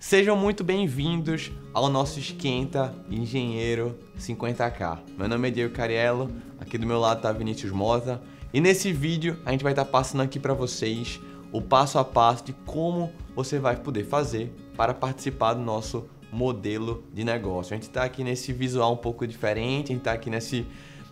Sejam muito bem-vindos ao nosso Esquenta Engenheiro 50K. Meu nome é Diego Cariello, aqui do meu lado está Vinícius Mota. E nesse vídeo a gente vai estar passando aqui para vocês o passo a passo de como você vai poder fazer para participar do nosso modelo de negócio. A gente está aqui nesse visual um pouco diferente, a gente está aqui nesse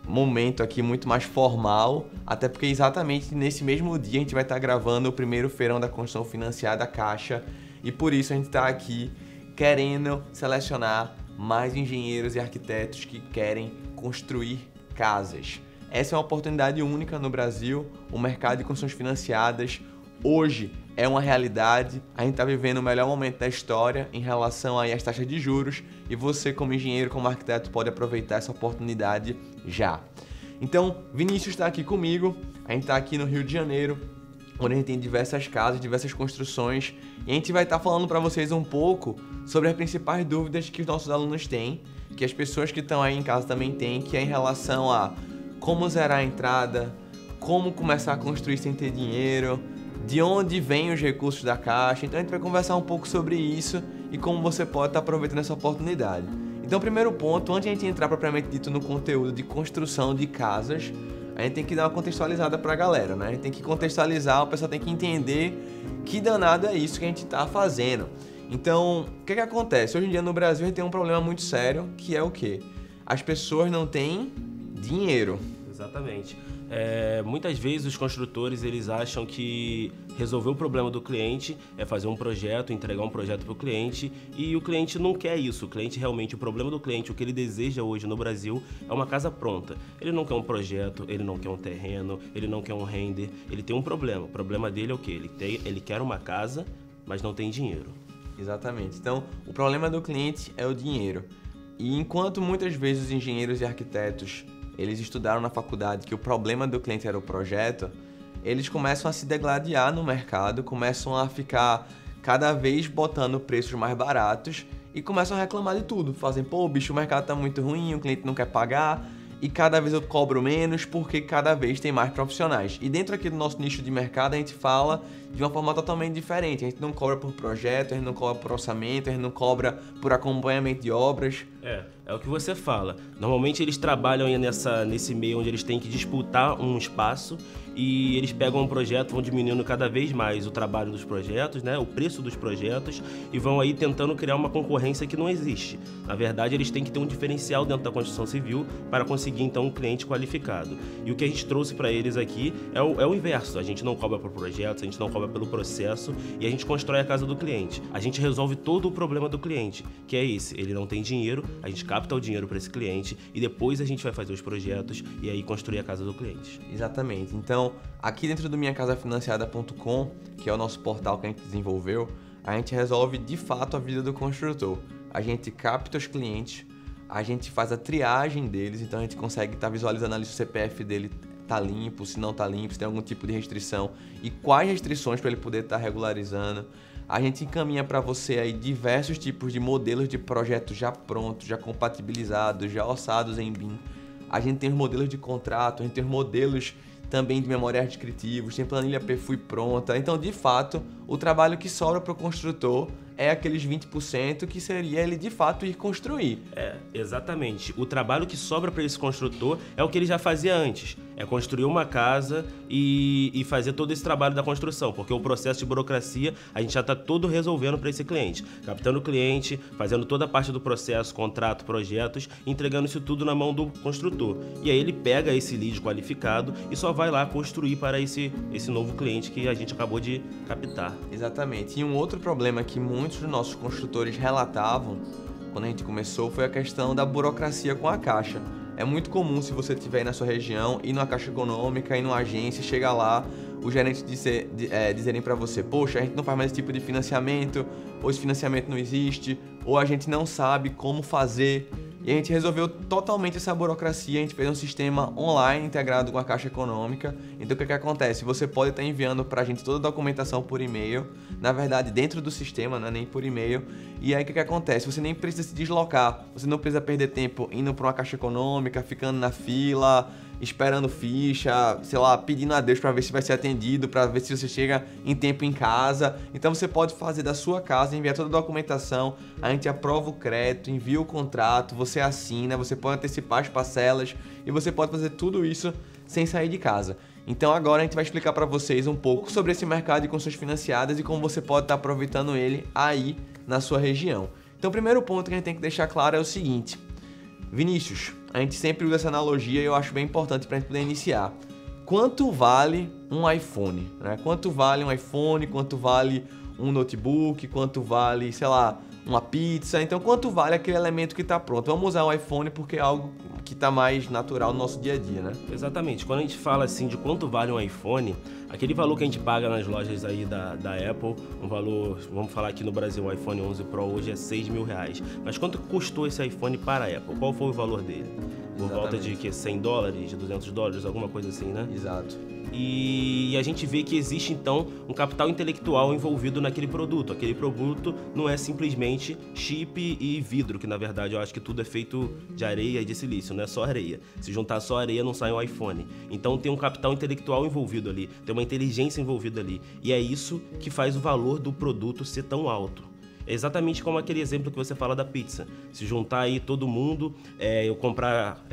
momento aqui muito mais formal, até porque exatamente nesse mesmo dia a gente vai estar gravando o primeiro feirão da construção financiada da Caixa. E por isso a gente está aqui querendo selecionar mais engenheiros e arquitetos que querem construir casas. Essa é uma oportunidade única no Brasil. O mercado de construções financiadas hoje é uma realidade. A gente está vivendo o melhor momento da história em relação aí às taxas de juros e você, como engenheiro, como arquiteto, pode aproveitar essa oportunidade já. Então, Vinícius está aqui comigo. A gente está aqui no Rio de Janeiro, onde a gente tem diversas casas, diversas construções, e a gente vai estar falando para vocês um pouco sobre as principais dúvidas que os nossos alunos têm, que as pessoas que estão aí em casa também têm, que é em relação a como zerar a entrada, como começar a construir sem ter dinheiro, de onde vêm os recursos da Caixa. Então a gente vai conversar um pouco sobre isso e como você pode estar aproveitando essa oportunidade. Então, primeiro ponto, antes de a gente entrar propriamente dito no conteúdo de construção de casas, a gente tem que dar uma contextualizada pra galera, né? A gente tem que contextualizar, o pessoal tem que entender que danado é isso que a gente tá fazendo. Então, o que acontece? Hoje em dia no Brasil a gente tem um problema muito sério, que é o quê? As pessoas não têm dinheiro. Exatamente. Muitas vezes os construtores eles acham que resolver o problema do cliente é fazer um projeto, entregar um projeto para o cliente, e o cliente não quer isso. O cliente realmente, o problema do cliente, o que ele deseja hoje no Brasil é uma casa pronta. Ele não quer um projeto, ele não quer um terreno, ele não quer um render, ele tem um problema. O problema dele é o quê? Ele quer uma casa, mas não tem dinheiro. Exatamente. Então, o problema do cliente é o dinheiro. E enquanto muitas vezes os engenheiros e arquitetos eles estudaram na faculdade que o problema do cliente era o projeto, eles começam a se degladiar no mercado, começam a ficar cada vez botando preços mais baratos e começam a reclamar de tudo. Fazem, pô, bicho, o mercado tá muito ruim, o cliente não quer pagar e cada vez eu cobro menos porque cada vez tem mais profissionais. E dentro aqui do nosso nicho de mercado a gente fala de uma forma totalmente diferente. A gente não cobra por projeto, a gente não cobra por orçamento, a gente não cobra por acompanhamento de obras. É o que você fala. Normalmente eles trabalham aí nesse meio onde eles têm que disputar um espaço e eles pegam um projeto, vão diminuindo cada vez mais o trabalho dos projetos, né, o preço dos projetos, e vão aí tentando criar uma concorrência que não existe. Na verdade, eles têm que ter um diferencial dentro da construção civil para conseguir então um cliente qualificado. E o que a gente trouxe para eles aqui é o inverso. A gente não cobra por projetos, a gente não cobra pelo processo e a gente constrói a casa do cliente. A gente resolve todo o problema do cliente, que é esse. Ele não tem dinheiro, a gente capta o dinheiro para esse cliente e depois a gente vai fazer os projetos e aí construir a casa do cliente. Exatamente. Então, aqui dentro do minhacasafinanciada.com, que é o nosso portal que a gente desenvolveu, a gente resolve de fato a vida do construtor. A gente capta os clientes, a gente faz a triagem deles, então a gente consegue estar visualizando ali se o CPF dele tá limpo, se não tá limpo, se tem algum tipo de restrição e quais restrições para ele poder estar regularizando. A gente encaminha para você aí diversos tipos de modelos de projetos já prontos, já compatibilizados, já orçados em BIM. A gente tem os modelos de contrato, a gente tem os modelos também de memoriais descritivos, tem planilha PFUI pronta. Então, de fato, o trabalho que sobra para o construtor é aqueles 20% que seria ele de fato ir construir. Exatamente. O trabalho que sobra para esse construtor é o que ele já fazia antes. É construir uma casa e fazer todo esse trabalho da construção, porque o processo de burocracia a gente já está todo resolvendo para esse cliente. Captando o cliente, fazendo toda a parte do processo, contrato, projetos, entregando isso tudo na mão do construtor. E aí ele pega esse lead qualificado e só vai lá construir para esse novo cliente que a gente acabou de captar. Exatamente. E um outro problema que muitos dos nossos construtores relatavam quando a gente começou foi a questão da burocracia com a Caixa. É muito comum, se você estiver aí na sua região, ir numa Caixa Econômica, ir numa agência, chegar lá, os gerentes dizerem para você, poxa, a gente não faz mais esse tipo de financiamento, ou esse financiamento não existe, ou a gente não sabe como fazer. E a gente resolveu totalmente essa burocracia, a gente fez um sistema online integrado com a Caixa Econômica. Então o que acontece? Você pode estar enviando para a gente toda a documentação por e-mail, na verdade dentro do sistema, não é nem por e-mail. E aí o que acontece? Você nem precisa se deslocar, você não precisa perder tempo indo para uma Caixa Econômica, ficando na fila, esperando ficha, sei lá, pedindo a Deus para ver se vai ser atendido, para ver se você chega em tempo em casa. Então você pode fazer da sua casa, enviar toda a documentação, a gente aprova o crédito, envia o contrato, você assina, você pode antecipar as parcelas e você pode fazer tudo isso sem sair de casa. Então agora a gente vai explicar para vocês um pouco sobre esse mercado de construções financiadas e como você pode estar aproveitando ele aí na sua região. Então o primeiro ponto que a gente tem que deixar claro é o seguinte: Vinícius, a gente sempre usa essa analogia e eu acho bem importante para a gente poder iniciar. Quanto vale um iPhone? Né? Quanto vale um iPhone? Quanto vale um notebook? Quanto vale, sei lá, uma pizza? Então, quanto vale aquele elemento que está pronto? Vamos usar o iPhone porque é algo que está mais natural no nosso dia a dia, né? Exatamente. Quando a gente fala assim de quanto vale um iPhone, aquele valor que a gente paga nas lojas aí da Apple, um valor, vamos falar aqui no Brasil, o iPhone 11 Pro hoje é R$6.000. Mas quanto custou esse iPhone para a Apple? Qual foi o valor dele? Por volta de que, $100, de $200, alguma coisa assim, né? Exato. E a gente vê que existe então um capital intelectual envolvido naquele produto. Aquele produto não é simplesmente chip e vidro, que na verdade eu acho que tudo é feito de areia e de silício, não é só areia. Se juntar só areia não sai um iPhone. Então tem um capital intelectual envolvido ali, tem uma inteligência envolvida ali. E é isso que faz o valor do produto ser tão alto. É exatamente como aquele exemplo que você fala da pizza. Se juntar aí todo mundo, eu comprar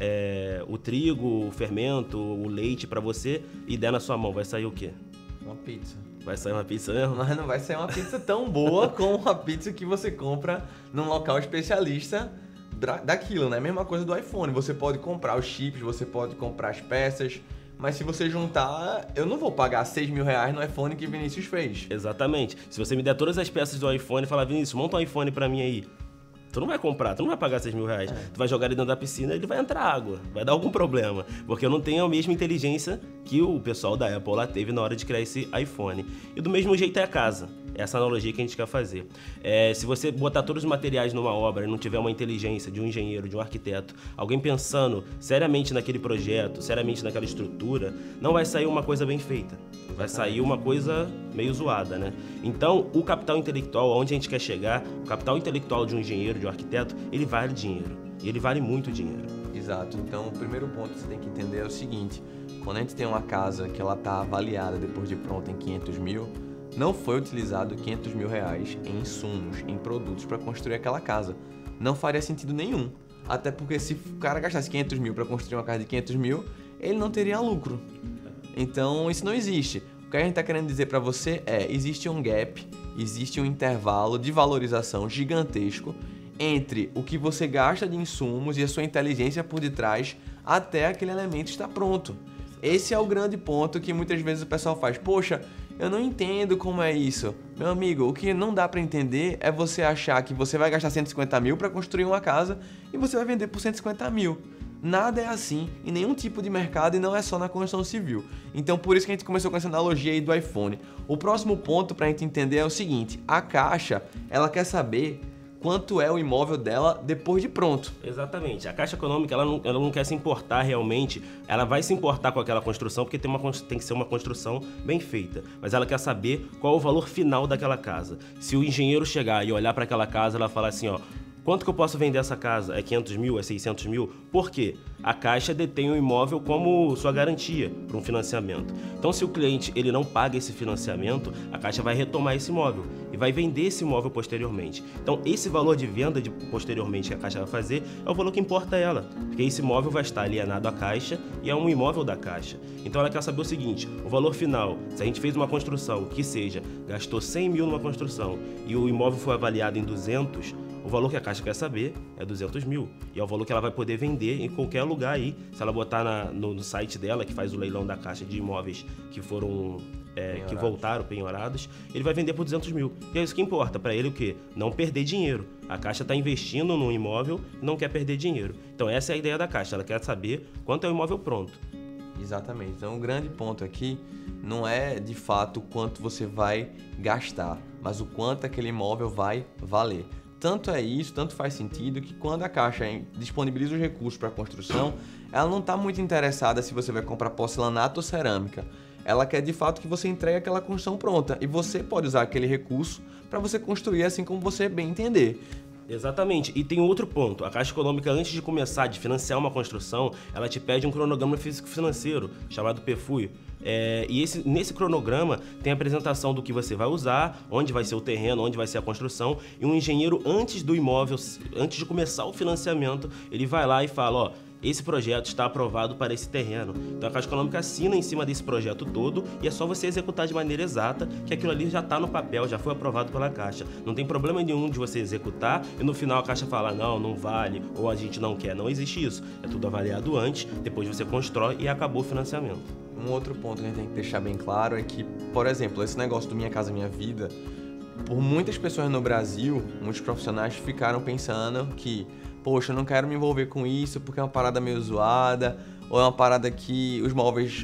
o trigo, o fermento, o leite para você e der na sua mão, vai sair o quê? Uma pizza. Vai sair uma pizza mesmo? Mas não vai sair uma pizza tão boa como uma pizza que você compra num local especialista daquilo, né? Mesma coisa do iPhone. Você pode comprar os chips, você pode comprar as peças. Mas se você juntar, eu não vou pagar R$6.000 no iPhone que Vinícius fez. Exatamente. Se você me der todas as peças do iPhone e falar, Vinícius, monta um iPhone pra mim aí. Tu não vai comprar, tu não vai pagar R$6.000. Tu vai jogar ele dentro da piscina e ele vai entrar água. Vai dar algum problema. Porque eu não tenho a mesma inteligência que o pessoal da Apple lá teve na hora de criar esse iPhone. E do mesmo jeito é a casa. Essa analogia que a gente quer fazer. Se você botar todos os materiais numa obra e não tiver uma inteligência de um engenheiro, de um arquiteto, alguém pensando seriamente naquele projeto, seriamente naquela estrutura, não vai sair uma coisa bem feita. Vai sair uma coisa meio zoada, né? Então, o capital intelectual, onde a gente quer chegar, o capital intelectual de um engenheiro, de um arquiteto, ele vale dinheiro. E ele vale muito dinheiro. Exato. Então, o primeiro ponto que você tem que entender é o seguinte: quando a gente tem uma casa que ela está avaliada depois de pronta em 500 mil, não foi utilizado R$500.000 em insumos, em produtos para construir aquela casa. Não faria sentido nenhum. Até porque se o cara gastasse 500 mil para construir uma casa de 500 mil, ele não teria lucro. Então isso não existe. O que a gente está querendo dizer para você existe um gap, existe um intervalo de valorização gigantesco entre o que você gasta de insumos e a sua inteligência por detrás até aquele elemento estar pronto. Esse é o grande ponto que muitas vezes o pessoal faz. Poxa, eu não entendo como é isso. Meu amigo, o que não dá para entender é você achar que você vai gastar 150 mil para construir uma casa e você vai vender por 150 mil. Nada é assim em nenhum tipo de mercado e não é só na construção civil. Então por isso que a gente começou com essa analogia aí do iPhone. O próximo ponto para a gente entender é o seguinte: a Caixa, ela quer saber quanto é o imóvel dela depois de pronto. Exatamente. A Caixa Econômica, ela não quer se importar realmente, ela vai se importar com aquela construção, porque tem que ser uma construção bem feita. Mas ela quer saber qual é o valor final daquela casa. Se o engenheiro chegar e olhar para aquela casa, ela falar assim, ó, quanto que eu posso vender essa casa? É 500 mil? É 600 mil? Por quê? A Caixa detém o imóvel como sua garantia para um financiamento. Então, se o cliente ele não paga esse financiamento, a Caixa vai retomar esse imóvel e vai vender esse imóvel posteriormente. Então, esse valor de venda posteriormente que a Caixa vai fazer é o valor que importa a ela, porque esse imóvel vai estar alienado à Caixa e é um imóvel da Caixa. Então, ela quer saber o seguinte, o valor final, se a gente fez uma construção que seja, gastou 100 mil numa construção e o imóvel foi avaliado em 200, o valor que a Caixa quer saber é 200 mil. E é o valor que ela vai poder vender em qualquer lugar aí. Se ela botar no site dela, que faz o leilão da Caixa de imóveis que foram... que voltaram penhorados, ele vai vender por 200 mil. E é isso que importa para ele, o quê? Não perder dinheiro. A Caixa está investindo num imóvel e não quer perder dinheiro. Então essa é a ideia da Caixa, ela quer saber quanto é o imóvel pronto. Exatamente. Então o grande ponto aqui não é de fato quanto você vai gastar, mas o quanto aquele imóvel vai valer. Tanto é isso, tanto faz sentido que quando a Caixa disponibiliza os recursos para a construção, ela não está muito interessada se você vai comprar porcelanato ou cerâmica. Ela quer de fato que você entregue aquela construção pronta e você pode usar aquele recurso para você construir assim como você bem entender. Exatamente. E tem outro ponto. A Caixa Econômica, antes de começar de financiar uma construção, ela te pede um cronograma físico-financeiro, chamado PFUI. Nesse cronograma tem a apresentação do que você vai usar, onde vai ser o terreno, onde vai ser a construção, e um engenheiro, antes do imóvel, antes de começar o financiamento, ele vai lá e fala, ó, esse projeto está aprovado para esse terreno. Então a Caixa Econômica assina em cima desse projeto todo e é só você executar de maneira exata, que aquilo ali já está no papel, já foi aprovado pela Caixa. Não tem problema nenhum de você executar e no final a Caixa fala, não, não vale, ou a gente não quer. Não existe isso. É tudo avaliado antes, depois você constrói e acabou o financiamento. Um outro ponto que a gente tem que deixar bem claro é que, por exemplo, esse negócio do Minha Casa Minha Vida, por muitas pessoas no Brasil, muitos profissionais ficaram pensando que, poxa, eu não quero me envolver com isso porque é uma parada meio zoada, ou é uma parada que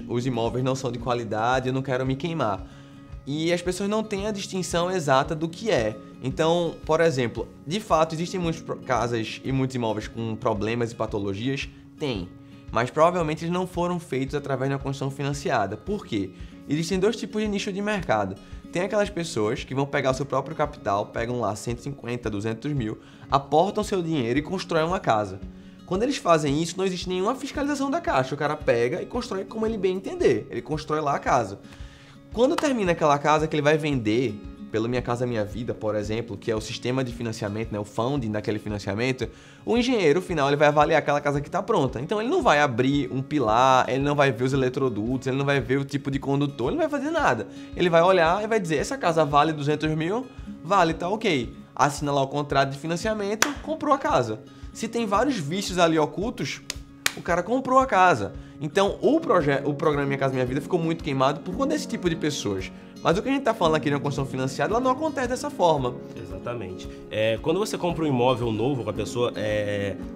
os imóveis não são de qualidade, eu não quero me queimar. E as pessoas não têm a distinção exata do que é. Então, por exemplo, de fato, existem muitas casas e muitos imóveis com problemas e patologias? Tem. Mas provavelmente eles não foram feitos através de uma construção financiada. Por quê? Existem dois tipos de nicho de mercado. Tem aquelas pessoas que vão pegar o seu próprio capital, pegam lá 150, 200 mil, aportam seu dinheiro e constroem uma casa. Quando eles fazem isso, não existe nenhuma fiscalização da Caixa. O cara pega e constrói como ele bem entender. Ele constrói lá a casa. Quando termina aquela casa que ele vai vender, pelo Minha Casa Minha Vida, por exemplo, que é o sistema de financiamento, né, o funding daquele financiamento, o engenheiro, final, ele vai avaliar aquela casa que está pronta. Então ele não vai abrir um pilar, ele não vai ver os eletrodutos, ele não vai ver o tipo de condutor, ele não vai fazer nada. Ele vai olhar e vai dizer, essa casa vale 200 mil? Vale, tá ok. Assina lá o contrato de financiamento, comprou a casa. Se tem vários vícios ali ocultos, o cara comprou a casa. Então o programa Minha Casa Minha Vida ficou muito queimado por conta desse tipo de pessoas. Mas o que a gente está falando aqui de uma construção financiada, ela não acontece dessa forma. Exatamente. Quando você compra um imóvel novo, com a pessoa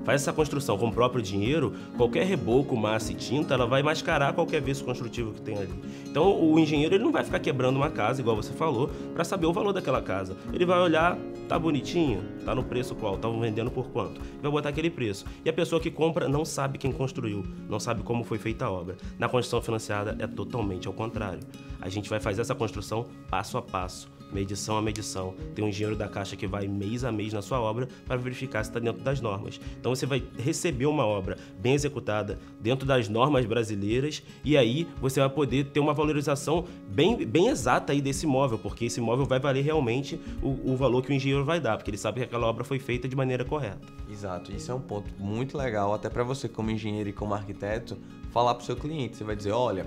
faz essa construção com o próprio dinheiro, qualquer reboco, massa e tinta, ela vai mascarar qualquer vício construtivo que tem ali. Então o engenheiro ele não vai ficar quebrando uma casa, igual você falou, para saber o valor daquela casa. Ele vai olhar, tá bonitinho, tá no preço qual, estavam vendendo por quanto. Vai botar aquele preço. E a pessoa que compra não sabe quem construiu, não sabe como foi feita a obra. Na construção financiada é totalmente ao contrário. A gente vai fazer essa construção passo a passo, medição a medição. Tem um engenheiro da Caixa que vai mês a mês na sua obra para verificar se está dentro das normas. Então você vai receber uma obra bem executada dentro das normas brasileiras e aí você vai poder ter uma valorização bem exata aí desse imóvel, porque esse imóvel vai valer realmente o valor que o engenheiro vai dar, porque ele sabe que aquela obra foi feita de maneira correta. Exato, isso é um ponto muito legal, até para você como engenheiro e como arquiteto, falar para o seu cliente. Você vai dizer, olha,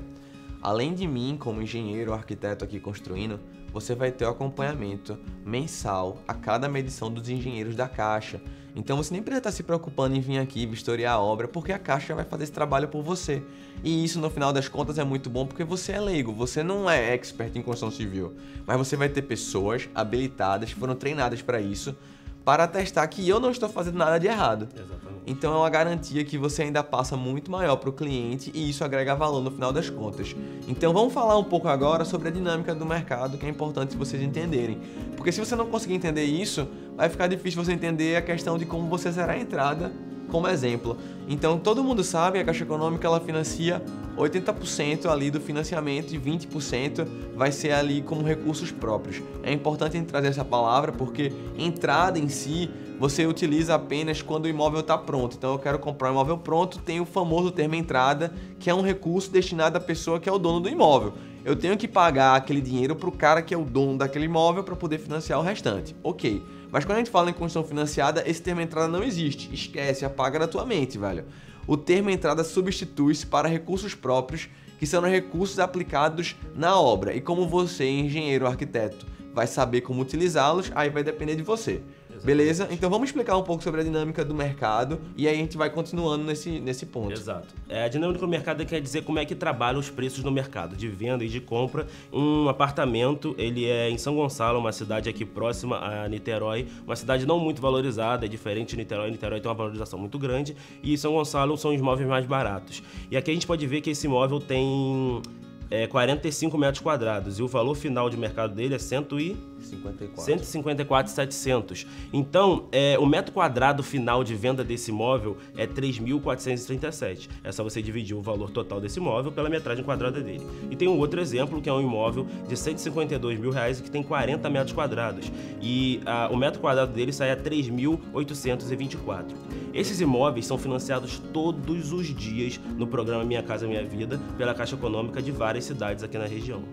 além de mim, como engenheiro ou arquiteto aqui construindo, você vai ter o acompanhamento mensal a cada medição dos engenheiros da Caixa. Então você nem precisa estar se preocupando em vir aqui vistoriar a obra, porque a Caixa vai fazer esse trabalho por você. E isso, no final das contas, é muito bom porque você é leigo, você não é expert em construção civil, mas você vai ter pessoas habilitadas que foram treinadas para isso, para atestar que eu não estou fazendo nada de errado. Exatamente. Então é uma garantia que você ainda passa muito maior para o cliente e isso agrega valor no final das contas. Então vamos falar um pouco agora sobre a dinâmica do mercado, que é importante vocês entenderem. Porque se você não conseguir entender isso, vai ficar difícil você entender a questão de como você será a entrada como exemplo. Então todo mundo sabe que a Caixa Econômica ela financia 80% ali do financiamento e 20% vai ser ali como recursos próprios. É importante trazer essa palavra porque entrada em si você utiliza apenas quando o imóvel está pronto. Então eu quero comprar um imóvel pronto, tem o famoso termo entrada, que é um recurso destinado à pessoa que é o dono do imóvel. Eu tenho que pagar aquele dinheiro para o cara que é o dono daquele imóvel para poder financiar o restante. Ok. Mas quando a gente fala em construção financiada, esse termo entrada não existe. Esquece, apaga da tua mente, velho. O termo entrada substitui-se para recursos próprios, que são os recursos aplicados na obra. E como você, engenheiro ou arquiteto, vai saber como utilizá-los, aí vai depender de você. Beleza? Então vamos explicar um pouco sobre a dinâmica do mercado e aí a gente vai continuando nesse ponto. Exato. A dinâmica do mercado quer dizer como é que trabalham os preços no mercado, de venda e de compra. Um apartamento, ele é em São Gonçalo, uma cidade aqui próxima a Niterói, uma cidade não muito valorizada, é diferente de Niterói. Niterói tem uma valorização muito grande e São Gonçalo são os imóveis mais baratos. E aqui a gente pode ver que esse imóvel tem é 45 metros quadrados e o valor final de mercado dele é 154.700. Então, o metro quadrado final de venda desse imóvel é 3.437. É só você dividir o valor total desse imóvel pela metragem quadrada dele. E tem um outro exemplo, que é um imóvel de 152 mil reais que tem 40 metros quadrados. E o metro quadrado dele sai a 3.824. Esses imóveis são financiados todos os dias no programa Minha Casa Minha Vida pela Caixa Econômica de várias cidades aqui na região.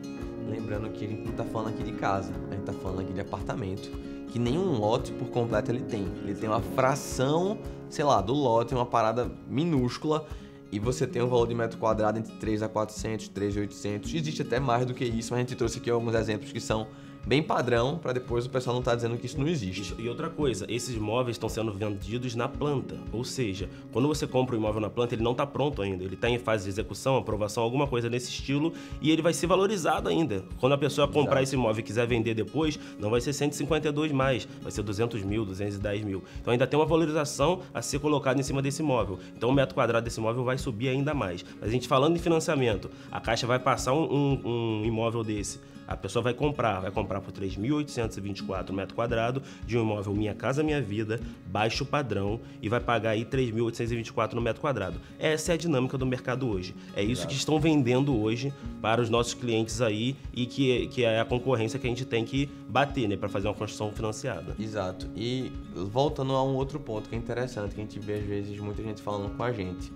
Lembrando que a gente não tá falando aqui de casa, a gente tá falando aqui de apartamento, que nenhum lote por completo ele tem. Ele tem uma fração, sei lá, do lote, uma parada minúscula, e você tem um valor de metro quadrado entre 3 a 400, 3 a 800, existe até mais do que isso, mas a gente trouxe aqui alguns exemplos que são bem padrão, para depois o pessoal não estar dizendo que isso não existe. E outra coisa, esses imóveis estão sendo vendidos na planta, ou seja, quando você compra um imóvel na planta, ele não está pronto ainda, ele está em fase de execução, aprovação, alguma coisa nesse estilo, e ele vai ser valorizado ainda. Quando a pessoa comprar esse imóvel e quiser vender depois, não vai ser 152 mais, vai ser 200 mil, 210 mil. Então ainda tem uma valorização a ser colocada em cima desse imóvel. Então o metro quadrado desse imóvel vai subir ainda mais. Mas a gente falando em financiamento, a Caixa vai passar um imóvel desse. A pessoa vai comprar por 3.824 metro quadrado de um imóvel Minha Casa Minha Vida, baixo padrão, e vai pagar aí 3.824 no metro quadrado. Essa é a dinâmica do mercado hoje. É isso que estão vendendo hoje para os nossos clientes aí e que é a concorrência que a gente tem que bater, né, para fazer uma construção financiada. Exato. E voltando a um outro ponto que é interessante, que a gente vê às vezes muita gente falando com a gente.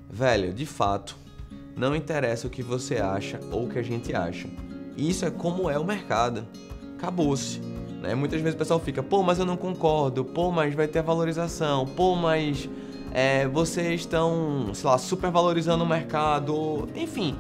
Velho, de fato, não interessa o que você acha ou o que a gente acha. Isso é como é o mercado. Acabou-se. Né? Muitas vezes o pessoal fica, pô, mas eu não concordo, pô, mas vai ter valorização, pô, mas vocês estão, sei lá, supervalorizando o mercado. Enfim,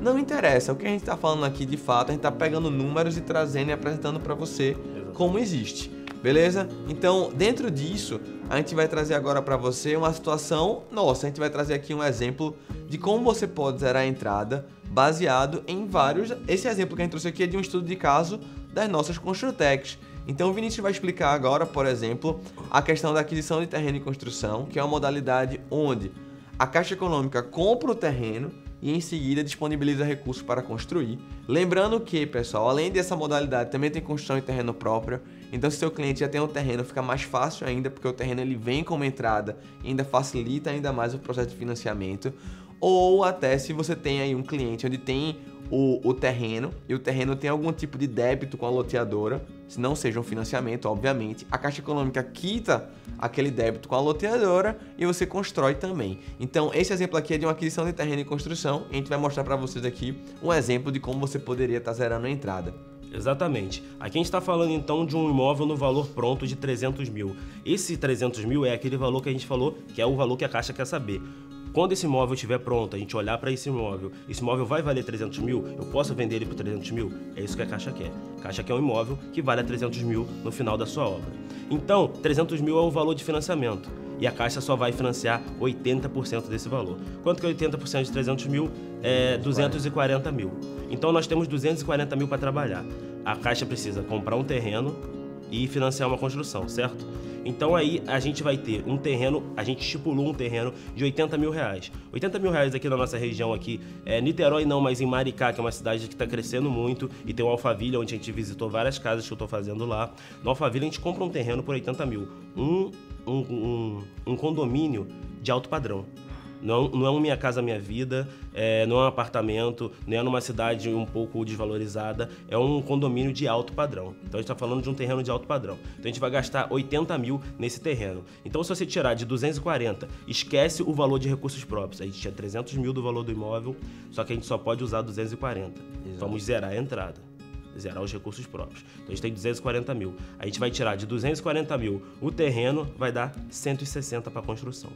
não interessa. O que a gente está falando aqui, de fato, a gente está pegando números e trazendo e apresentando para você como existe. Beleza? Então, dentro disso, a gente vai trazer agora para você uma situação nossa. A gente vai trazer aqui um exemplo de como você pode zerar a entrada baseado em vários... Esse exemplo que a gente trouxe aqui é de um estudo de caso das nossas Construtecs. Então o Vinícius vai explicar agora, por exemplo, a questão da aquisição de terreno e construção, que é uma modalidade onde a Caixa Econômica compra o terreno e em seguida disponibiliza recursos para construir. Lembrando que, pessoal, além dessa modalidade, também tem construção em terreno próprio. Então, se seu cliente já tem um terreno, fica mais fácil ainda, porque o terreno ele vem como entrada e ainda facilita ainda mais o processo de financiamento. Ou até se você tem aí um cliente onde tem o terreno e o terreno tem algum tipo de débito com a loteadora, se não seja um financiamento, obviamente, a Caixa Econômica quita aquele débito com a loteadora e você constrói também. Então, esse exemplo aqui é de uma aquisição de terreno e construção e a gente vai mostrar para vocês aqui um exemplo de como você poderia estar zerando a entrada. Exatamente. Aqui a gente está falando então de um imóvel no valor pronto de 300 mil. Esse 300 mil é aquele valor que a gente falou que é o valor que a Caixa quer saber. Quando esse imóvel estiver pronto, a gente olhar para esse imóvel vai valer 300 mil? Eu posso vender ele por 300 mil? É isso que a Caixa quer. A Caixa quer um imóvel que vale a 300 mil no final da sua obra. Então, 300 mil é o valor de financiamento. E a Caixa só vai financiar 80% desse valor. Quanto que é 80% de 300 mil? É 240 mil. Então, nós temos 240 mil para trabalhar. A Caixa precisa comprar um terreno e financiar uma construção, certo? Então aí a gente vai ter um terreno, a gente estipulou um terreno de 80 mil reais. 80 mil reais aqui na nossa região aqui, Niterói não, mas em Maricá, que é uma cidade que está crescendo muito, e tem o Alphaville, onde a gente visitou várias casas que eu estou fazendo lá. No Alphaville a gente compra um terreno por 80 mil, um condomínio de alto padrão. Não é um Minha Casa Minha Vida, não é um apartamento, não é numa cidade um pouco desvalorizada, é um condomínio de alto padrão. Então a gente está falando de um terreno de alto padrão. Então a gente vai gastar 80 mil nesse terreno. Então se você tirar de 240, esquece o valor de recursos próprios. A gente tinha 300 mil do valor do imóvel, só que a gente só pode usar 240. Exato. Vamos zerar a entrada. Zerar os recursos próprios. Então a gente tem 240 mil. A gente vai tirar de 240 mil o terreno, vai dar 160 para a construção.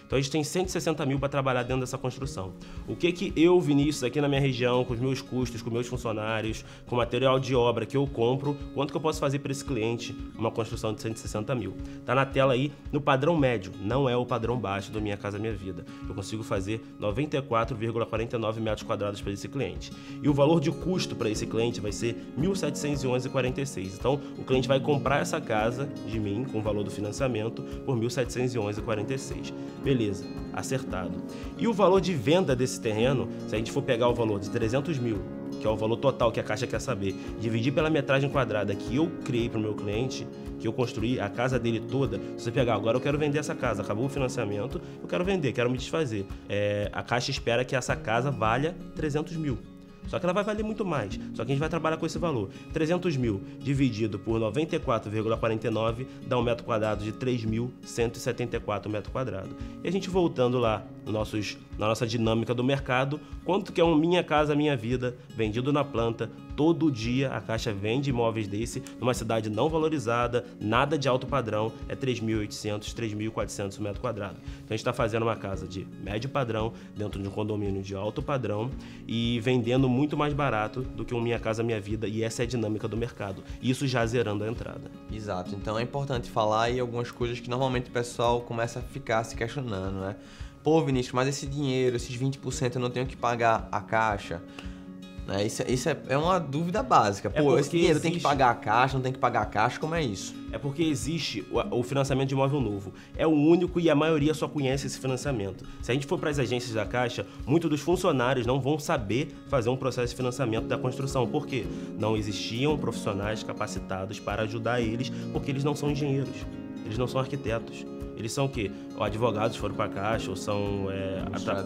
Então a gente tem 160 mil para trabalhar dentro dessa construção. O que eu, Vinícius, aqui na minha região, com os meus custos, com meus funcionários, com o material de obra que eu compro, quanto que eu posso fazer para esse cliente uma construção de 160 mil? Tá na tela aí, no padrão médio, não é o padrão baixo do Minha Casa Minha Vida. Eu consigo fazer 94,49 metros quadrados para esse cliente. E o valor de custo para esse cliente vai ser R$ 1.711,46. Então o cliente vai comprar essa casa de mim, com o valor do financiamento, por R$ 1.711,46. Beleza. beleza, acertado. E o valor de venda desse terreno, se a gente for pegar o valor de 300 mil, que é o valor total que a Caixa quer saber, dividir pela metragem quadrada que eu criei para o meu cliente, que eu construí a casa dele toda, se você pegar, agora eu quero vender essa casa, acabou o financiamento, eu quero vender, quero me desfazer. A Caixa espera que essa casa valha 300 mil. Só que ela vai valer muito mais. Só que a gente vai trabalhar com esse valor. 300 mil dividido por 94,49 dá um metro quadrado de 3.174 metros quadrados. E a gente voltando lá na nossa dinâmica do mercado, quanto que é um Minha Casa Minha Vida, vendido na planta, todo dia a Caixa vende imóveis desse, numa cidade não valorizada, nada de alto padrão, é 3.800, 3.400 metros quadrados. Então a gente está fazendo uma casa de médio padrão, dentro de um condomínio de alto padrão e vendendo muito mais barato do que um Minha Casa Minha Vida, e essa é a dinâmica do mercado. Isso já zerando a entrada. Exato, então é importante falar aí algumas coisas que normalmente o pessoal começa a ficar se questionando, né? Pô, Vinícius, mas esse dinheiro, esses 20% eu não tenho que pagar a Caixa? Isso é uma dúvida básica. Pô, esse dinheiro tem que pagar a Caixa, não tem que pagar a Caixa, como é isso? É porque existe o financiamento de imóvel novo. É o único e a maioria só conhece esse financiamento. Se a gente for para as agências da Caixa, muitos dos funcionários não vão saber fazer um processo de financiamento da construção. Por quê? Não existiam profissionais capacitados para ajudar eles, porque eles não são engenheiros, eles não são arquitetos. Eles são o quê? Ou advogados foram para a Caixa, ou são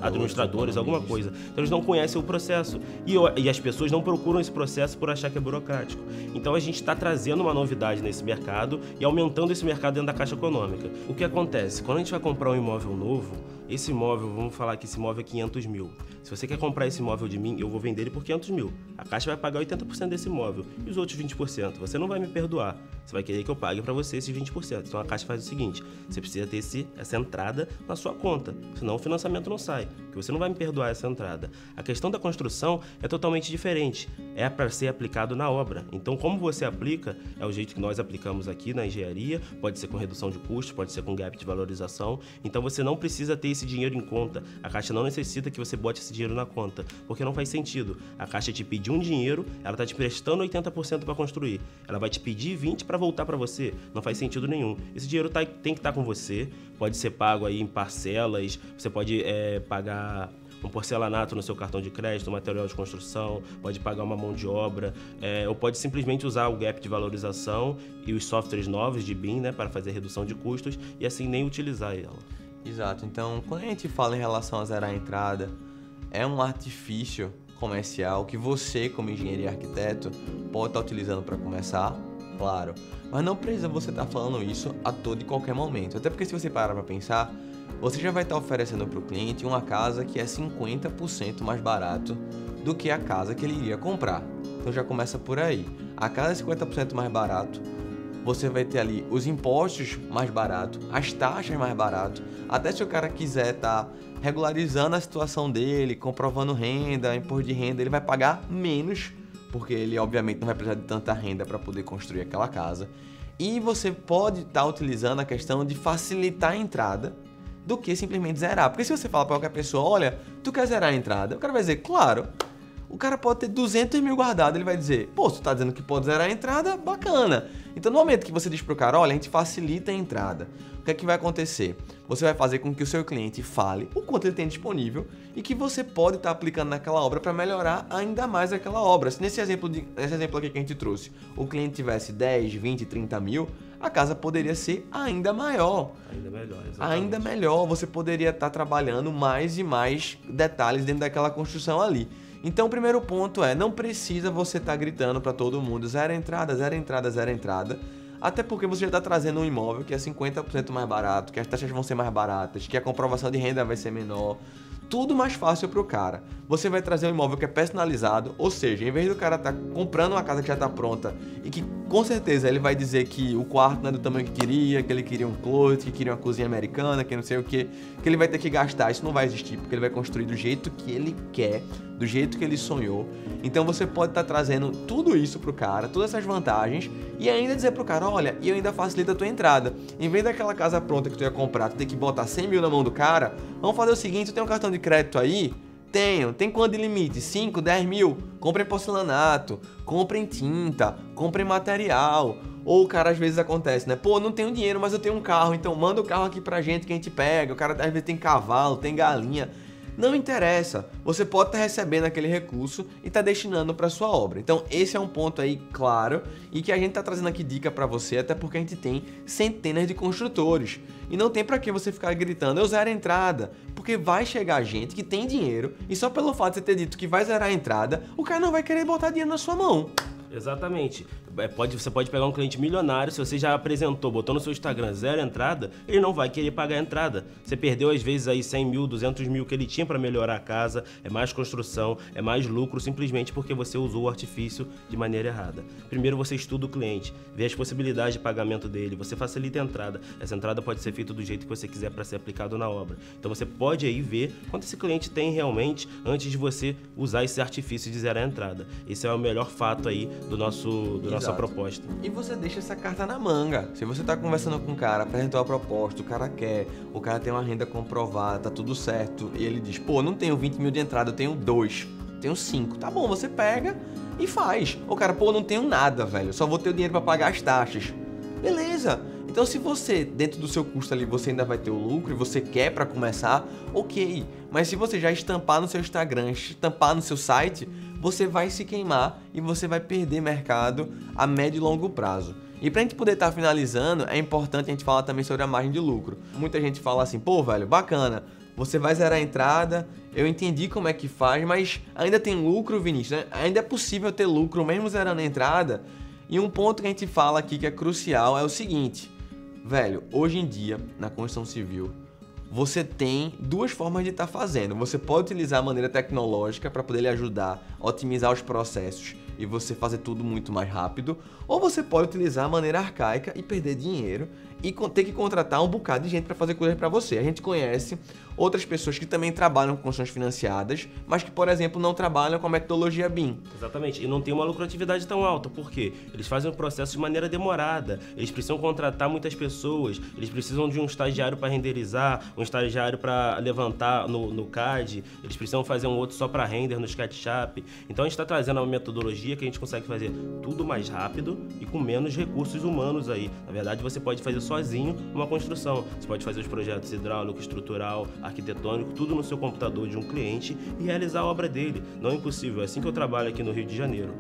administradores, alguma coisa. Então eles não conhecem o processo. E as pessoas não procuram esse processo por achar que é burocrático. Então a gente está trazendo uma novidade nesse mercado e aumentando esse mercado dentro da Caixa Econômica. O que acontece? Quando a gente vai comprar um imóvel novo, esse imóvel, vamos falar que esse imóvel é 500 mil. Se você quer comprar esse imóvel de mim, eu vou vender ele por 500 mil. A Caixa vai pagar 80% desse imóvel. E os outros 20%? Você não vai me perdoar. Você vai querer que eu pague para você esses 20%. Então a Caixa faz o seguinte, você precisa ter essa entrada na sua conta, senão o financiamento não sai, porque você não vai me perdoar essa entrada. A questão da construção é totalmente diferente. É para ser aplicado na obra. Então como você aplica, é o jeito que nós aplicamos aqui na engenharia, pode ser com redução de custos, pode ser com gap de valorização. Então você não precisa ter esse dinheiro em conta. A Caixa não necessita que você bote esse dinheiro na conta, porque não faz sentido. A Caixa te pediu um dinheiro, ela está te prestando 80% para construir. Ela vai te pedir 20% para voltar para você. Não faz sentido nenhum. Esse dinheiro tem que estar com você, pode ser pago aí em parcelas, você pode pagar um porcelanato no seu cartão de crédito, um material de construção, pode pagar uma mão de obra, ou pode simplesmente usar o gap de valorização e os softwares novos de BIM, né, para fazer redução de custos e assim nem utilizar ela. Exato, então quando a gente fala em relação a zerar a entrada, é um artifício comercial que você, como engenheiro e arquiteto, pode estar utilizando para começar, claro, mas não precisa você estar falando isso a todo e qualquer momento, até porque se você parar para pensar, você já vai estar oferecendo para o cliente uma casa que é 50% mais barato do que a casa que ele iria comprar. Então já começa por aí. A casa é 50% mais barato, você vai ter ali os impostos mais baratos, as taxas mais baratas. Até se o cara quiser estar regularizando a situação dele, comprovando renda, imposto de renda, ele vai pagar menos, porque ele obviamente não vai precisar de tanta renda para poder construir aquela casa. E você pode estar utilizando a questão de facilitar a entrada do que simplesmente zerar. Porque se você fala para qualquer pessoa, olha, tu quer zerar a entrada? O cara vai dizer, claro. O cara pode ter 200 mil guardado, ele vai dizer, pô, se tu tá dizendo que pode zerar a entrada, bacana. Então no momento que você diz pro cara, olha, a gente facilita a entrada, o que é que vai acontecer? Você vai fazer com que o seu cliente fale o quanto ele tem disponível e que você pode estar aplicando naquela obra para melhorar ainda mais aquela obra. Se nesse exemplo aqui que a gente trouxe, o cliente tivesse 10, 20, 30 mil, a casa poderia ser ainda maior. Ainda melhor, exatamente. Ainda melhor, você poderia estar trabalhando mais e mais detalhes dentro daquela construção ali. Então o primeiro ponto é, não precisa você estar gritando para todo mundo, zero entrada, zero entrada, zero entrada, até porque você já está trazendo um imóvel que é 50% mais barato, que as taxas vão ser mais baratas, que a comprovação de renda vai ser menor, tudo mais fácil para o cara. Você vai trazer um imóvel que é personalizado, ou seja, em vez do cara estar comprando uma casa que já está pronta e que com certeza ele vai dizer que o quarto não é do tamanho que queria, que ele queria um closet, que queria uma cozinha americana, que não sei o que ele vai ter que gastar, isso não vai existir, porque ele vai construir do jeito que ele quer, do jeito que ele sonhou. Então você pode estar trazendo tudo isso pro cara, todas essas vantagens, e ainda dizer pro cara, olha, e eu ainda facilito a tua entrada. Em vez daquela casa pronta que tu ia comprar, tu tem que botar 100 mil na mão do cara, vamos fazer o seguinte, tu tem um cartão de crédito aí, Tenho. Tem quanto de limite? 5, 10 mil? Comprem porcelanato, comprem tinta, comprem material. Ou o cara às vezes acontece, né? Pô, não tenho dinheiro, mas eu tenho um carro, então manda o carro aqui pra gente que a gente pega. O cara às vezes tem cavalo, tem galinha. Não interessa, você pode estar recebendo aquele recurso e tá destinando para sua obra. Então esse é um ponto aí claro e que a gente tá trazendo aqui dica para você, até porque a gente tem centenas de construtores. E não tem para que você ficar gritando, eu zero a entrada, porque vai chegar gente que tem dinheiro e só pelo fato de você ter dito que vai zerar a entrada, o cara não vai querer botar dinheiro na sua mão. Exatamente. Você pode pegar um cliente milionário, se você já apresentou, botou no seu Instagram 0 entrada, ele não vai querer pagar a entrada. Você perdeu às vezes aí 100 mil, 200 mil que ele tinha para melhorar a casa, é mais construção, é mais lucro, simplesmente porque você usou o artifício de maneira errada. Primeiro você estuda o cliente, vê as possibilidades de pagamento dele, você facilita a entrada. Essa entrada pode ser feita do jeito que você quiser para ser aplicado na obra. Então você pode aí ver quanto esse cliente tem realmente antes de você usar esse artifício de zerar a entrada. Esse é o melhor fato aí do nossa proposta. E você deixa essa carta na manga. Se você tá conversando com um cara, apresentou a proposta, o cara quer, o cara tem uma renda comprovada, tá tudo certo, e ele diz, pô, não tenho 20 mil de entrada, eu tenho 2, tenho 5. Tá bom, você pega e faz. O cara, pô, não tenho nada, velho, só vou ter o dinheiro pra pagar as taxas. Beleza. Então se você, dentro do seu custo ali, você ainda vai ter o lucro e você quer pra começar, ok. Mas se você já estampar no seu Instagram, estampar no seu site, você vai se queimar e você vai perder mercado a médio e longo prazo. E pra gente poder estar finalizando, é importante a gente falar também sobre a margem de lucro. Muita gente fala assim, pô, velho, bacana, você vai zerar a entrada, eu entendi como é que faz, mas ainda tem lucro, Vinícius, né? Ainda é possível ter lucro mesmo zerando a entrada? E um ponto que a gente fala aqui que é crucial é o seguinte, velho, hoje em dia, na construção civil, você tem duas formas de estar fazendo. Você pode utilizar a maneira tecnológica para poder lhe ajudar a otimizar os processos e você fazer tudo muito mais rápido, ou você pode utilizar a maneira arcaica e perder dinheiro e ter que contratar um bocado de gente para fazer coisas para você. A gente conhece outras pessoas que também trabalham com construções financiadas, mas que, por exemplo, não trabalham com a metodologia BIM. Exatamente, e não tem uma lucratividade tão alta, por quê? Eles fazem o processo de maneira demorada, eles precisam contratar muitas pessoas, eles precisam de um estagiário para renderizar, um estagiário para levantar no CAD, eles precisam fazer um outro só para render no SketchUp. Então a gente está trazendo uma metodologia que a gente consegue fazer tudo mais rápido e com menos recursos humanos aí. Na verdade, você pode fazer sozinho uma construção, você pode fazer os projetos hidráulico, estrutural, arquitetônico, tudo no seu computador de um cliente e realizar a obra dele. Não é impossível, é assim que eu trabalho aqui no Rio de Janeiro.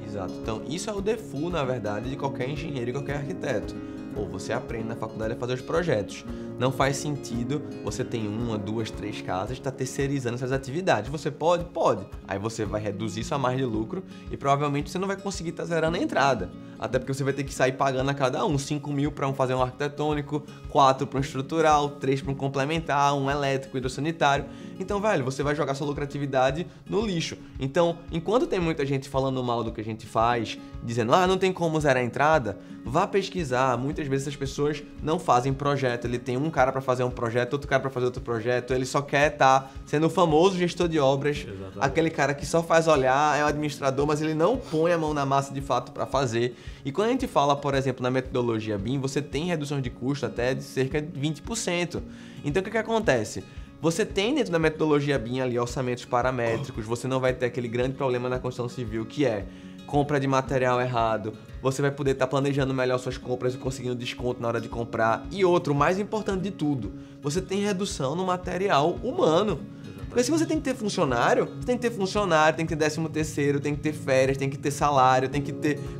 Exato, então isso é o default, na verdade, de qualquer engenheiro e qualquer arquiteto. Ou você aprende na faculdade a fazer os projetos. Não faz sentido você ter 1, 2, 3 casas, está terceirizando essas atividades. Você pode? Pode. Aí você vai reduzir sua margem de lucro e provavelmente você não vai conseguir estar zerando a entrada. Até porque você vai ter que sair pagando a cada um. 5 mil para fazer um arquitetônico, 4 para um estrutural, 3 para um complementar, um elétrico, hidrossanitário. Então, velho, você vai jogar sua lucratividade no lixo. Então, enquanto tem muita gente falando mal do que a gente faz, dizendo, não tem como zerar a entrada, vá pesquisar. Muitas vezes as pessoas não fazem projeto. Ele tem um cara para fazer um projeto, outro cara para fazer outro projeto. Ele só quer estar sendo o famoso gestor de obras. Exatamente. Aquele cara que só faz olhar, é o administrador, mas ele não põe a mão na massa de fato para fazer. E quando a gente fala, por exemplo, na metodologia BIM, você tem redução de custo até de cerca de 20%. Então, o que acontece? Você tem dentro da metodologia BIM ali orçamentos paramétricos, você não vai ter aquele grande problema na construção civil que é compra de material errado, você vai poder estar planejando melhor suas compras e conseguindo desconto na hora de comprar. E outro, o mais importante de tudo, você tem redução no material humano. Porque se você tem que ter funcionário, você tem que ter funcionário, tem que ter 13º, tem que ter férias, tem que ter salário, tem que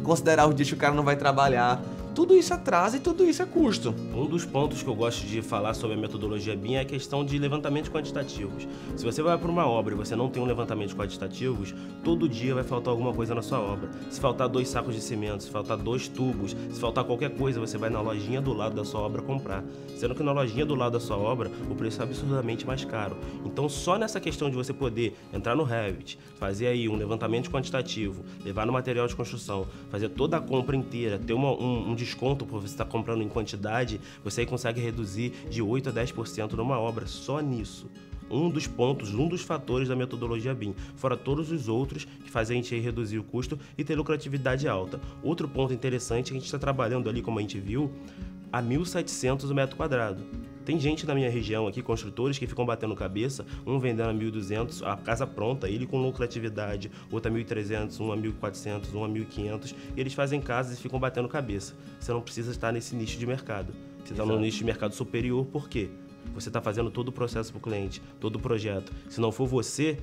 considerar os dias que o cara não vai trabalhar. Tudo isso atrasa e tudo isso é custo. Um dos pontos que eu gosto de falar sobre a metodologia BIM é a questão de levantamentos quantitativos. Se você vai para uma obra e você não tem um levantamento quantitativos, todo dia vai faltar alguma coisa na sua obra. Se faltar 2 sacos de cimento, se faltar 2 tubos, se faltar qualquer coisa, você vai na lojinha do lado da sua obra comprar. Sendo que na lojinha do lado da sua obra, o preço é absurdamente mais caro. Então, só nessa questão de você poder entrar no Revit, fazer aí um levantamento quantitativo, levar no material de construção, fazer toda a compra inteira, ter um desconto por você estar comprando em quantidade, você aí consegue reduzir de 8% a 10% numa obra, só nisso. Um dos pontos, um dos fatores da metodologia BIM, fora todos os outros que fazem a gente aí reduzir o custo e ter lucratividade alta. Outro ponto interessante é que a gente está trabalhando ali, como a gente viu, a 1.700 o metro quadrado. Tem gente na minha região aqui, construtores, que ficam batendo cabeça, um vendendo a 1.200, a casa pronta, ele com lucratividade, outro a 1.300, um a 1.400, um a 1.500, e eles fazem casas e ficam batendo cabeça. Você não precisa estar nesse nicho de mercado. Você está no nicho de mercado superior, por quê? Você está fazendo todo o processo para o cliente, todo o projeto. Se não for você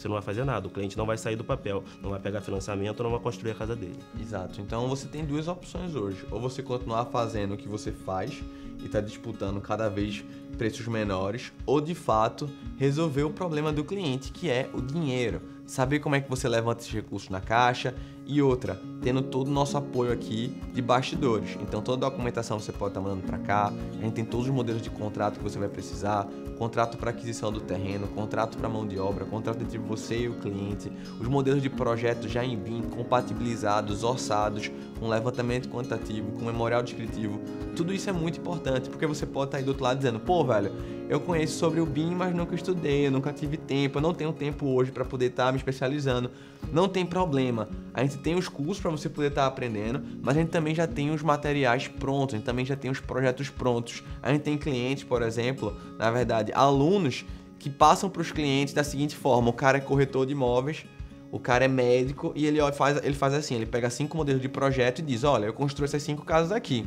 não vai fazer nada, o cliente não vai sair do papel, não vai pegar financiamento, não vai construir a casa dele. Exato, então você tem duas opções hoje, ou você continuar fazendo o que você faz e está disputando cada vez preços menores, ou de fato resolver o problema do cliente, que é o dinheiro, saber como é que você levanta esses recursos na caixa e outra, tendo todo o nosso apoio aqui de bastidores. Então toda a documentação você pode estar mandando para cá, a gente tem todos os modelos de contrato que você vai precisar, contrato para aquisição do terreno, contrato para mão de obra, contrato entre você e o cliente, os modelos de projeto já em BIM, compatibilizados, orçados, com levantamento quantitativo, com memorial descritivo. Tudo isso é muito importante, porque você pode estar aí do outro lado dizendo, pô, velho, eu conheço sobre o BIM, mas nunca estudei, eu nunca tive tempo, eu não tenho tempo hoje para poder estar me especializando. Não tem problema, a gente tem os cursos para você poder estar aprendendo, mas a gente também já tem os materiais prontos, a gente também já tem os projetos prontos. A gente tem clientes, por exemplo, na verdade, alunos que passam para os clientes da seguinte forma: o cara é corretor de imóveis, o cara é médico e ele faz assim, ele pega 5 modelos de projeto e diz, olha, eu construo essas 5 casas aqui.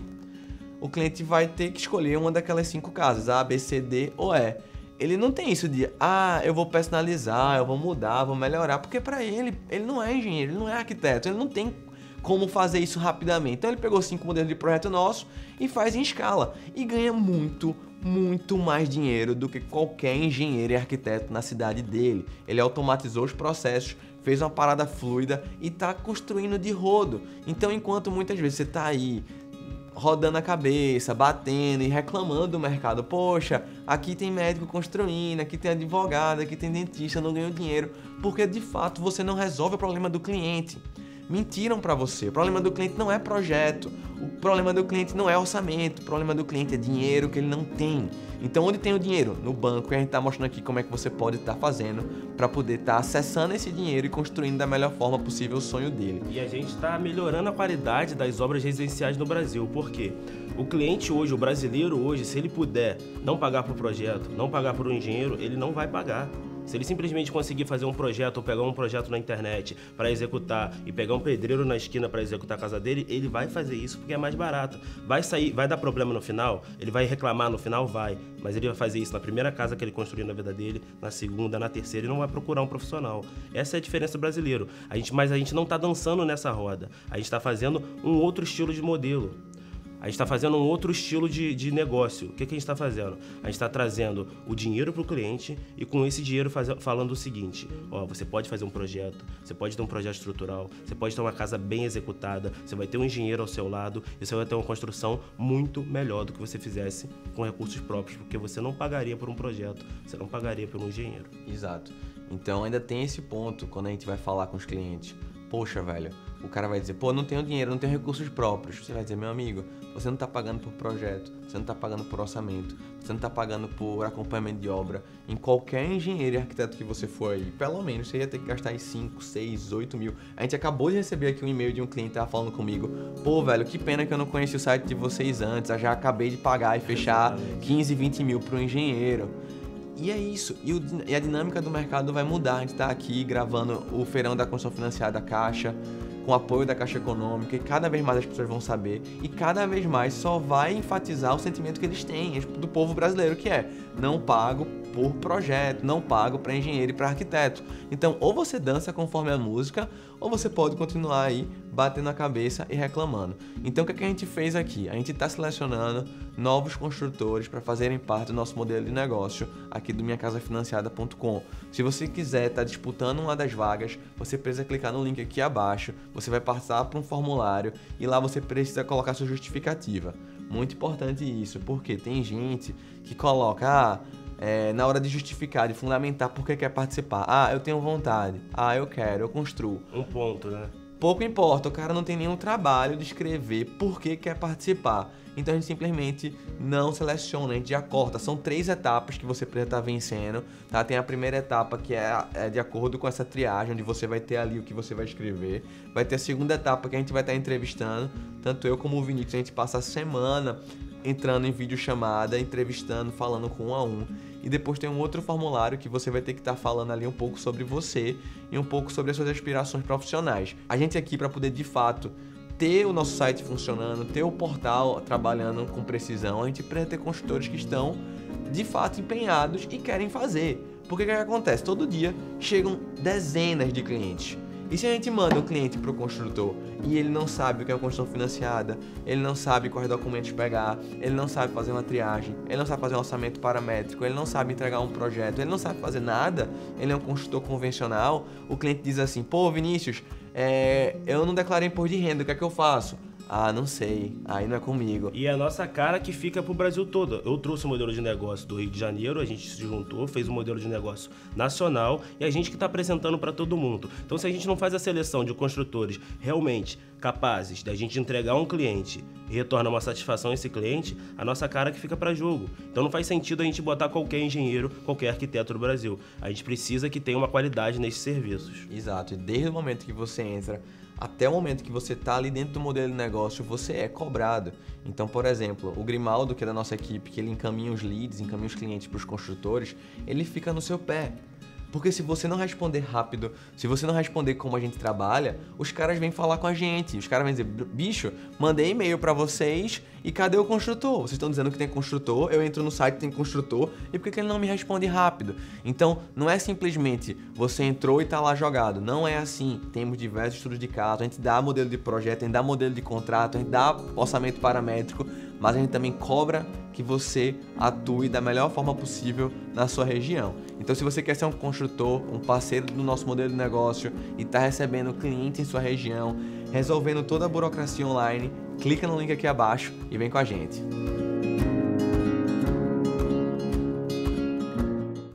O cliente vai ter que escolher uma daquelas 5 casas, A, B, C, D ou E. Ele não tem isso de, eu vou personalizar, eu vou mudar, vou melhorar, porque para ele não é engenheiro, ele não é arquiteto, ele não tem como fazer isso rapidamente. Então ele pegou 5 modelos de projeto nosso e faz em escala e ganha muito mais dinheiro do que qualquer engenheiro e arquiteto na cidade dele. Ele automatizou os processos, fez uma parada fluida e está construindo de rodo. Então enquanto muitas vezes você está aí rodando a cabeça, batendo e reclamando do mercado, poxa, aqui tem médico construindo, aqui tem advogado, aqui tem dentista, eu não ganho dinheiro, porque de fato você não resolve o problema do cliente. Mentiram para você. O problema do cliente não é projeto, o problema do cliente não é orçamento, o problema do cliente é dinheiro que ele não tem. Então onde tem o dinheiro? No banco, e a gente está mostrando aqui como é que você pode estar fazendo para poder estar acessando esse dinheiro e construindo da melhor forma possível o sonho dele. E a gente está melhorando a qualidade das obras residenciais no Brasil, por quê? O cliente hoje, o brasileiro hoje, se ele puder não pagar por projeto, não pagar por um engenheiro, ele não vai pagar. Se ele simplesmente conseguir fazer um projeto ou pegar um projeto na internet para executar e pegar um pedreiro na esquina para executar a casa dele, ele vai fazer isso porque é mais barato. Vai dar problema no final? Ele vai reclamar no final? Vai. Mas ele vai fazer isso na primeira casa que ele construiu na vida dele, na segunda, na terceira, e não vai procurar um profissional. Essa é a diferença do brasileiro. Mas a gente não está dançando nessa roda. A gente está fazendo um outro estilo de modelo. A gente está fazendo um outro estilo de negócio. O que a gente está fazendo? A gente está trazendo o dinheiro para o cliente e com esse dinheiro falando o seguinte: você pode fazer um projeto, você pode ter um projeto estrutural, você pode ter uma casa bem executada, você vai ter um engenheiro ao seu lado e você vai ter uma construção muito melhor do que você fizesse com recursos próprios, porque você não pagaria por um projeto, você não pagaria por um engenheiro. Exato. Então ainda tem esse ponto quando a gente vai falar com os clientes. Poxa, velho, o cara vai dizer, não tenho dinheiro, não tenho recursos próprios. Você vai dizer, meu amigo, você não está pagando por projeto, você não está pagando por orçamento, você não está pagando por acompanhamento de obra. Em qualquer engenheiro e arquiteto que você for aí, pelo menos você ia ter que gastar aí 5, 6, 8 mil. A gente acabou de receber aqui um e-mail de um cliente que tava falando comigo, velho, que pena que eu não conheci o site de vocês antes, eu já acabei de pagar e fechar 15, 20 mil para um engenheiro. E é isso, e a dinâmica do mercado vai mudar. A gente está aqui gravando o Feirão da Construção Financiada da Caixa, com apoio da Caixa Econômica, e cada vez mais as pessoas vão saber, e cada vez mais só vai enfatizar o sentimento que eles têm, do povo brasileiro, que é, não pago por projeto, não pago para engenheiro e para arquiteto. Então, ou você dança conforme a música, ou você pode continuar aí batendo a cabeça e reclamando. Então, o que a gente fez aqui? A gente está selecionando novos construtores para fazerem parte do nosso modelo de negócio aqui do minhacasafinanciada.com. Se você quiser estar disputando uma das vagas, você precisa clicar no link aqui abaixo, você vai passar para um formulário e lá você precisa colocar sua justificativa. Muito importante isso, porque tem gente que coloca, na hora de justificar, de fundamentar por que quer participar. Eu tenho vontade. Eu quero, eu construo. Um ponto, né? Pouco importa, o cara não tem nenhum trabalho de escrever por que quer participar. Então a gente simplesmente não seleciona, a gente já corta. São 3 etapas que você precisa estar vencendo, tá? Tem a primeira etapa que é de acordo com essa triagem, onde você vai ter ali o que você vai escrever. Vai ter a segunda etapa que a gente vai estar entrevistando, tanto eu como o Vinícius, a gente passa a semana entrando em videochamada, entrevistando, falando com um a um. E depois tem um outro formulário que você vai ter que estar falando ali um pouco sobre você e um pouco sobre as suas aspirações profissionais. A gente aqui para poder de fato ter o nosso site funcionando, ter o portal trabalhando com precisão, a gente precisa ter consultores que estão de fato empenhados e querem fazer. Porque o que acontece? Todo dia chegam dezenas de clientes. E se a gente manda um cliente para o construtor e ele não sabe o que é uma construção financiada, ele não sabe quais documentos pegar, ele não sabe fazer uma triagem, ele não sabe fazer um orçamento paramétrico, ele não sabe entregar um projeto, ele não sabe fazer nada, ele é um construtor convencional, o cliente diz assim, pô Vinícius, eu não declarei imposto de renda, o que é que eu faço? Ah, não sei, aí não é comigo. E é a nossa cara que fica pro Brasil todo. Eu trouxe o modelo de negócio do Rio de Janeiro, a gente se juntou, fez um modelo de negócio nacional e a gente que está apresentando para todo mundo. Então, se a gente não faz a seleção de construtores realmente capazes da gente entregar um cliente e retornar uma satisfação a esse cliente, a nossa cara que fica para jogo. Então, não faz sentido a gente botar qualquer engenheiro, qualquer arquiteto do Brasil. A gente precisa que tenha uma qualidade nesses serviços. Exato, e desde o momento que você entra até o momento que você está ali dentro do modelo de negócio, você é cobrado. Então, por exemplo, o Grimaldo, que é da nossa equipe, que ele encaminha os leads, encaminha os clientes para os construtores, ele fica no seu pé. Porque se você não responder rápido, se você não responder como a gente trabalha, os caras vêm falar com a gente. Os caras vêm dizer, bicho, mandei e-mail pra vocês e cadê o construtor? Vocês estão dizendo que tem construtor, eu entro no site, tem construtor, e por que ele não me responde rápido? Então, não é simplesmente você entrou e tá lá jogado. Não é assim. Temos diversos estudos de caso, a gente dá modelo de projeto, a gente dá modelo de contrato, a gente dá orçamento paramétrico, mas a gente também cobra que você atue da melhor forma possível na sua região. Então, se você quer ser um construtor, um parceiro do nosso modelo de negócio e está recebendo cliente em sua região, resolvendo toda a burocracia online, clica no link aqui abaixo e vem com a gente.